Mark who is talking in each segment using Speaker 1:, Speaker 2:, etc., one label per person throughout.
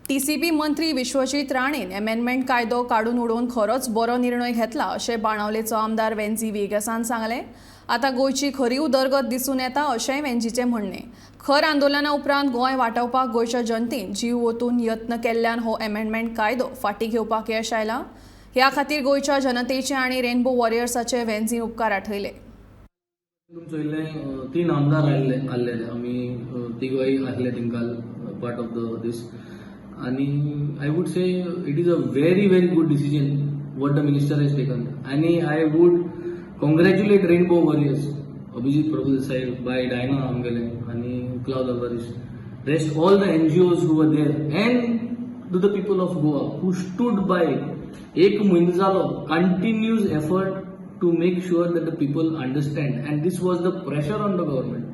Speaker 1: TCB मंत्री Vishwajeet राणेन amendment कायदो काडून उडोवन खरोच बरो निर्णय घेतला अशें बाणावलेचो आमदार वेंझी वेगसान सांगलें. आतां गोंयची खरी उदरगत दिसून येता अशेंय वेंझीचें म्हणणें. खर आंदोलना उपरांत गोंय वांटोवपाक गोंयच्या जनतेन जीव ओतून यत्न केल्ल्यान हो अमेंडमेंट कायदो फाटीं घेवपाक यश आयलां. ह्या खातीर गोंयच्या जनतेचे आनी रेनबो वॉरियर्साचे वेंझीन उपकार आठयले.
Speaker 2: चोयलें 3 आमदार आसले आमी तिगूय आसले तिंकाल पार्ट ऑफ दीस आणि I would say it is a very good decision what the minister has taken, and I would congratulate Rainbow Warriors, Abhijit Prabhudesai, by Diana Amgale and Claude Alvarez, rest all the NGOs who were there, and to the people of Goa who stood by ek महिना continuous effort to make sure that the people understand, and this was the pressure on the government.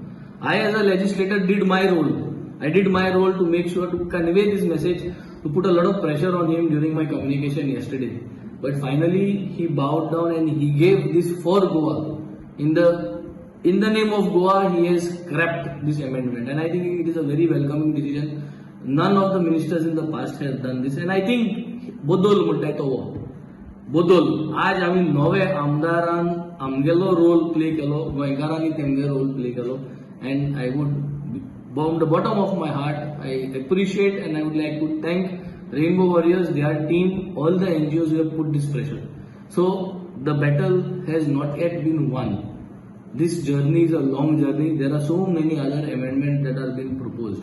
Speaker 2: I as a legislator did my role. I did my role to make sure to convey this message, to put a lot of pressure on him during my communication yesterday. But finally, he bowed down and he gave this for Goa. In the name of Goa, he has scrapped this amendment, and I think it is a very welcoming decision. None of the ministers in the past have done this, and I think Bodol म्हणटाय तो Bodol. आज आमी नवे आमदारान आमगेलो role play केलो, गोंयकारांनी तेमगे role play केलो, and I would, from the bottom of my heart, I appreciate and I would like to thank Rainbow Warriors, their team, all the NGOs who have put this pressure. So the battle has not yet been won. This journey is a long journey. There are so many other amendments that are being proposed.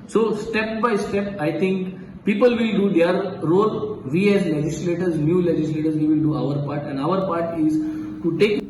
Speaker 2: So step by step, I think people will do their role. We as legislators, new legislators, we will do our part, and our part is to take